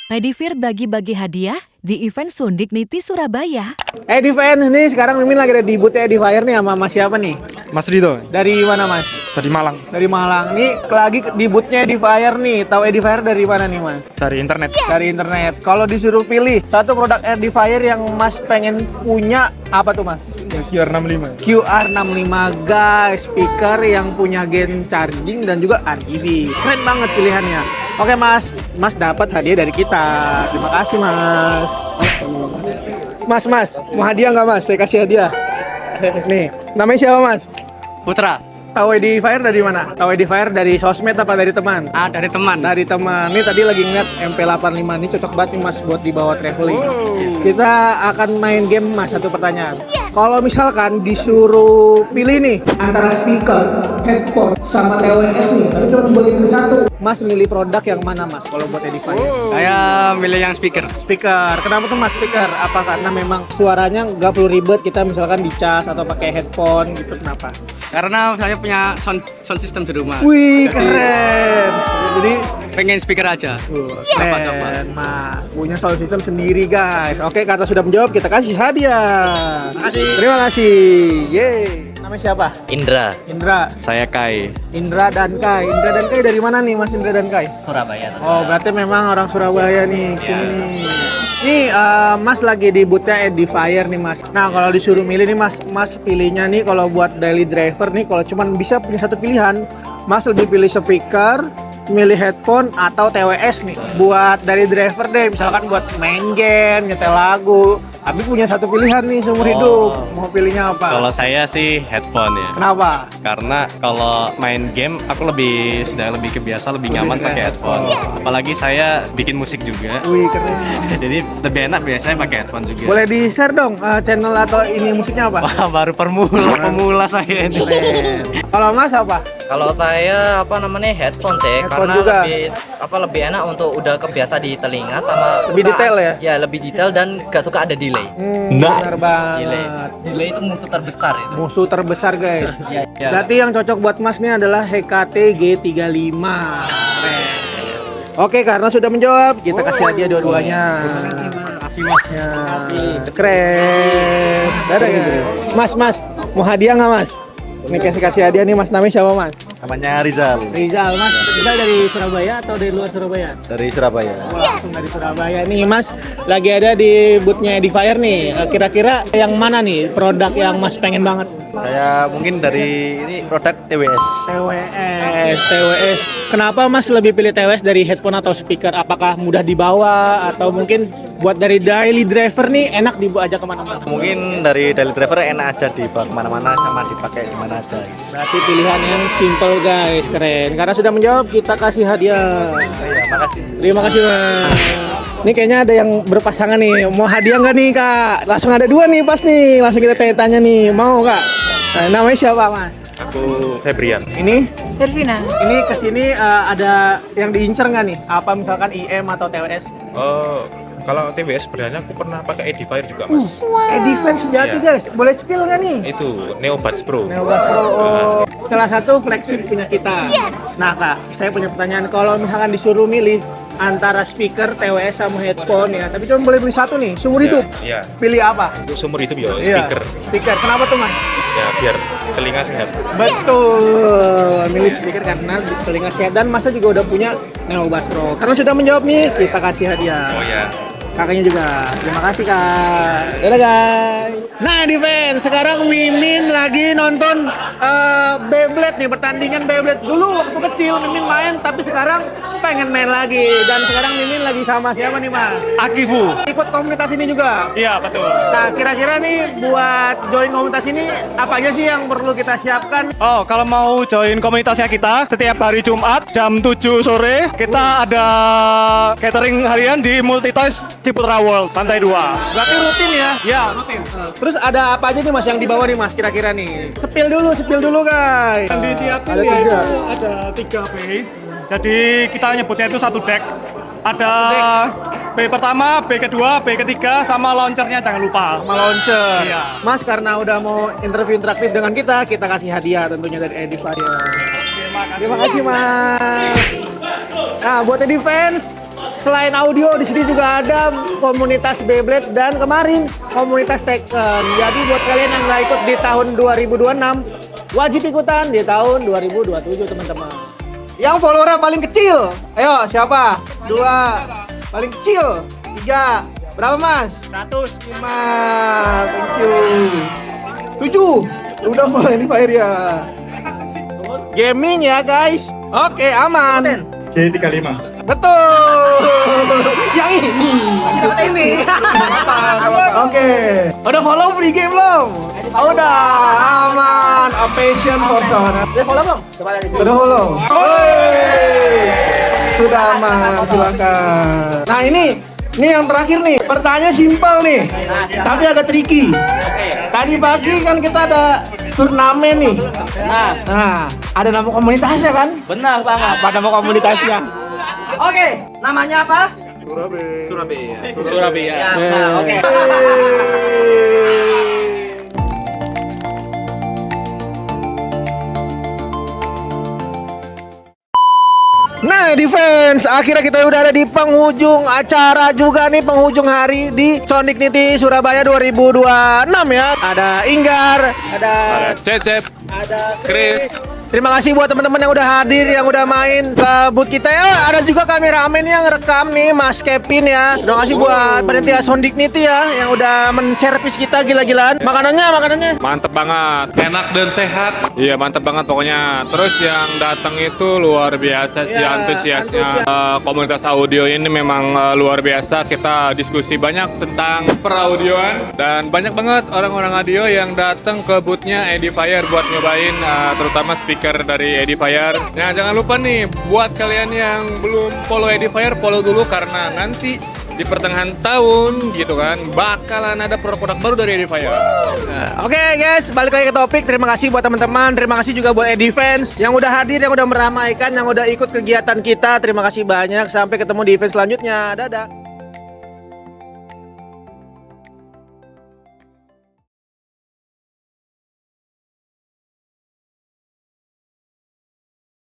Edifier bagi-bagi hadiah di event Sundik Niti Surabaya. Edifier nih, sekarang Mimin lagi ada di booth Edifier nih sama Mas siapa nih? Mas Rido, Dari mana Mas? dari Malang, Dari Malang. Nih lagi di boothnya Edifier nih. Tahu Edifier dari mana nih Mas? dari internet. Dari internet. Kalau disuruh pilih satu produk Edifier yang Mas pengen punya, apa tuh Mas? QR65. QR65 guys, speaker yang punya gen charging dan juga RGB. Keren banget pilihannya. Oke Mas, Mas dapat hadiah dari kita. Terima kasih Mas. Mas, mau hadiah nggak Mas? Saya kasih hadiah. Nih, namanya siapa Mas? Putra. Tahu Edifier dari mana? Tahu Edifier dari sosmed apa dari teman? Dari teman. Dari teman. Nih tadi lagi ngeliat MP85 ini cocok banget nih Mas buat dibawa traveling. Kita akan main game Mas, satu pertanyaan. Kalau misalkan disuruh pilih nih antara speaker, headphone, sama TWS nih, tapi cuma boleh pilih satu. Mas milih produk yang mana Mas kalau buat Edifier? Saya milih yang speaker. Speaker. Kenapa tuh Mas speaker? Apa karena memang suaranya nggak perlu ribet kita misalkan dicas atau pakai headphone gitu, kenapa? Karena saya punya sound system di rumah. Wih, Jadi, keren. Jadi pengen speaker aja. keren Mas, punya sound system sendiri guys. Oke, karena sudah menjawab kita kasih hadiah. Terima kasih. Yeay. Namanya siapa? Indra, Indra. saya Kai. Indra dan Kai. Indra dan Kai dari mana nih Mas Indra dan Kai? Surabaya. Oh, berarti memang orang Surabaya nih sini nih. Nih Mas lagi di boothnya Edifier nih Mas. Nah kalau disuruh milih nih Mas pilihnya nih kalau buat daily driver nih, kalau cuman bisa punya satu pilihan, Mas lebih pilih speaker, milih headphone atau TWS nih. Buat daily driver deh, misalkan buat main game, nyetel lagu. Tapi punya satu pilihan nih seumur hidup. Mau pilihnya apa? Kalau saya sih headphone ya. Kenapa? Karena kalau main game aku sudah lebih kebiasa, lebih nyaman pakai headphone. Apalagi saya bikin musik juga. Wih keren. Jadi lebih enak biasanya pakai headphone juga. Boleh di share dong channel atau ini musiknya apa? Wah, baru pemula saya ini. Kalau Mas apa? Kalau saya headphone sih, Headphone karena juga. lebih enak untuk udah kebiasa di telinga sama Lebih detail ya? Ya lebih detail dan gak suka ada delay. Benar banget. Delay itu musuh terbesar itu. Musuh terbesar guys. Ya, ya. Berarti yang cocok buat Mas nih adalah HKT G35. Keren. Oke, karena sudah menjawab, kita kasih hadiah dua-duanya. Kasih Mas. Ya, keren. Dadah ya. Mas, mau hadiah nggak Mas? Ini kasih hadiah nih Mas, namanya siapa Mas? Namanya Rizal, Rizal, Mas. Rizal dari Surabaya atau dari luar Surabaya? dari Surabaya. Langsung dari Surabaya nih Mas, lagi ada di boothnya Edifier nih. Kira-kira yang mana nih produk yang Mas pengen banget? Saya mungkin dari ini produk TWS. TWS. Kenapa Mas lebih pilih TWS dari headphone atau speaker? Apakah mudah dibawa atau mungkin buat dari daily driver nih enak dibawa aja kemana-mana? Mungkin dari daily driver enak aja dibawa kemana-mana sama dipakai di mana aja. Berarti pilihan yang simple guys, keren. Karena sudah menjawab kita kasih hadiah. Iya, makasih. Terima kasih Mas. Ini kayaknya ada yang berpasangan nih. Mau hadiah nggak nih Kak? Langsung ada dua nih pas nih. Langsung kita tanya-tanya nih. Mau Kak? Nah, namanya siapa Mas? Aku Febrian. Ini? Hervina. Ini kesini ada yang diincer nggak nih? Apa misalkan IM atau TWS? Oh, kalau TWS sebenarnya aku pernah pakai Edifier juga mas. Defense sejati Iya. guys. Boleh spill nggak nih? Itu Neobuds Pro. Neobuds Pro. Oh. Salah satu flagship punya kita. Nah Kak, saya punya pertanyaan. Kalau misalkan disuruh milih antara speaker, TWS sama headphone ya, tapi cuma boleh beli satu nih, seumur hidup. Iya. Pilih apa? Untuk seumur hidup ya Iya. speaker. Speaker. Kenapa tuh Mas? Ya biar telinga sehat. Betul. Milih speaker karena telinga sehat dan Masa juga udah punya Neobuds Pro. Karena sudah menjawab nih, kita kasih hadiah. Oh ya. Kakaknya juga. Terima kasih Kak. Dadah guys. Nah Defense, sekarang Mimin lagi nonton Beyblade nih, pertandingan Beyblade. Dulu waktu kecil Mimin main, tapi sekarang pengen main lagi. Dan sekarang Mimin lagi sama siapa nih Mas? Akifu. Ikut komunitas ini juga. Iya, betul. Nah kira-kira nih buat join komunitas ini apa aja sih yang perlu kita siapkan? Oh, kalau mau join komunitasnya kita, setiap hari Jumat jam 7 sore kita ada catering harian di Multitoys Ciputra World, lantai 2. Berarti rutin ya? Ya, rutin. Terus ada apa aja nih Mas yang dibawa nih Mas kira-kira nih? Spill dulu guys. Yang disiapin Ada ya tiga. itu ada 3 B. Jadi kita nyebutnya itu satu deck. Ada B pertama, B kedua, B ketiga, sama launchernya jangan lupa. Sama launcher. Iya. Mas karena udah mau interview interaktif dengan kita kasih hadiah tentunya dari Edifier. Terima kasih Mas. Nah buat Edifans, Selain audio, di sini juga ada komunitas Beyblade dan kemarin komunitas Tekken. Jadi buat kalian yang nggak ikut di tahun 2026, wajib ikutan di tahun 2027 teman-teman. Yang follower paling kecil, ayo siapa? 2, paling kecil 3, berapa mas? 100. 5, thank you. 7, udah mulai ini Fire ya. Gaming ya guys. Oke, aman. G35. Betul. Yang ini. Ini. Oke. Udah follow free game belum? Udah, aman. A passion for Sona. Udah follow belum? Udah follow. Sudah aman, silakan. Nah, ini yang terakhir nih. Pertanyaan simpel nih. Tapi agak tricky. Tadi pagi kan kita ada turnamen nih. Nah, ada nama komunitasnya kan? Benar banget. Apa nama komunitasnya? Oke, namanya apa? Surabaya. Ya, nah, oke. Nah, defense, akhirnya kita udah ada di penghujung acara juga nih, penghujung hari di Sonic Niti Surabaya 2026 ya. Ada Inggar, ada Cecep, ada Chris. Terima kasih buat teman-teman yang udah hadir, yang udah main ke booth kita ya. Ada juga kameramen yang rekam nih, Mas Kevin ya. Terima kasih buat panitia Sonic Niti ya, yang udah menservis kita gila-gilaan. Makanannya. Mantep banget. Enak dan sehat. Iya, mantep banget pokoknya. Terus yang datang itu luar biasa sih Iya, antusiasnya. antusias. Komunitas audio ini memang luar biasa. Kita diskusi banyak tentang peraudioan dan banyak banget orang-orang audio yang datang ke boothnya Edifier buat nyobain terutama speaker dari Edifier. Nah, jangan lupa nih buat kalian yang belum follow Edifier, follow dulu karena nanti di pertengahan tahun gitu kan bakalan ada produk-produk baru dari Edifier. Oke guys, balik lagi ke topik. Terima kasih buat teman-teman. Terima kasih juga buat Edifans yang udah hadir, yang udah meramaikan, yang udah ikut kegiatan kita. Terima kasih banyak. Sampai ketemu di event selanjutnya. Dadah.